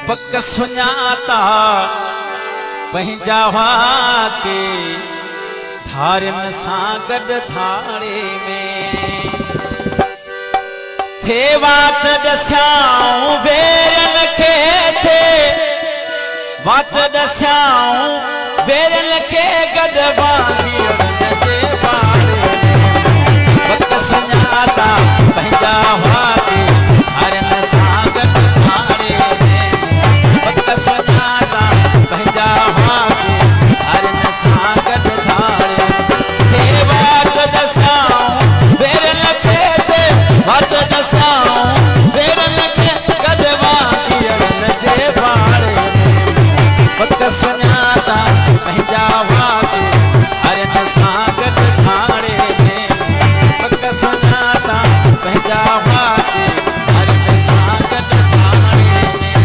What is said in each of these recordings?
पक सुञाता पंहिंजा वाके धारनि सां गॾु थाणे में थे वाट ॾसियाऊं भेरनि खे थे वाट ॾसियाऊं भेरनि खे गॾु वांगियुनि जे बारे में पक सुञाता पंहिंजा वाके धारनि सां गॾु थाणे में पक सुञाता पंहिंजा वाके धारनि सां गॾु थाणे थे वाट ॾसियाऊं भेरनि खे थे वाट ॾसियाऊं भेरनि खे गॾु वांगियुनि जे बारे में पक सुञाता पंहिंजा वाके धारनि सां गॾु थाणे में पक सुञाता पंहिंजा वाके धारनि सां गॾु थाणे में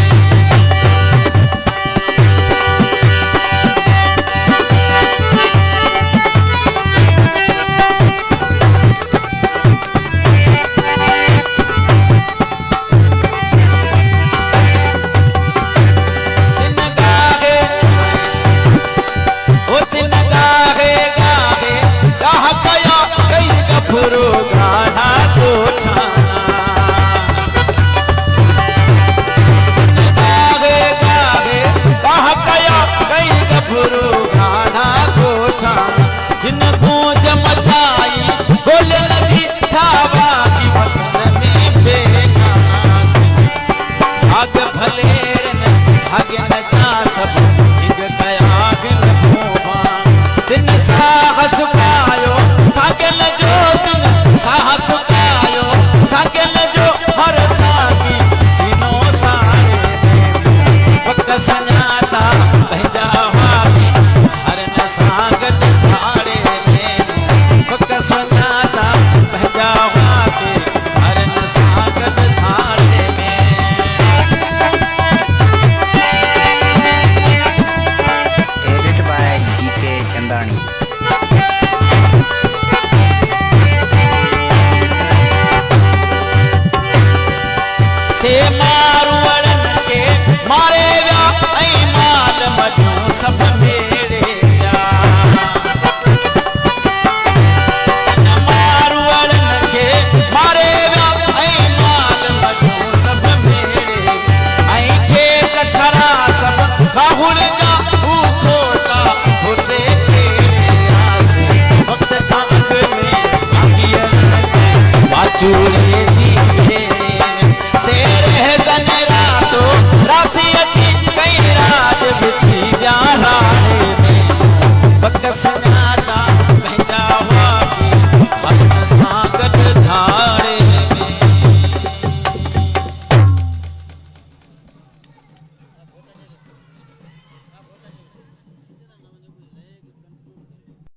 से मारवड़न के मारे विया ऐं माल मजूं सभु मेड़े विया मारवड़न के मारे विया ऐं माल मजूं सभु मेड़े ऐं खेत खरा सभु काहुड़ जा हू खोटा खोटे खेड़ियासीं वक़्त खां अॻु में भाॻियनि खे वाचूड़े जी रात अची कई राज बिछी विया राणे में पक सुञाता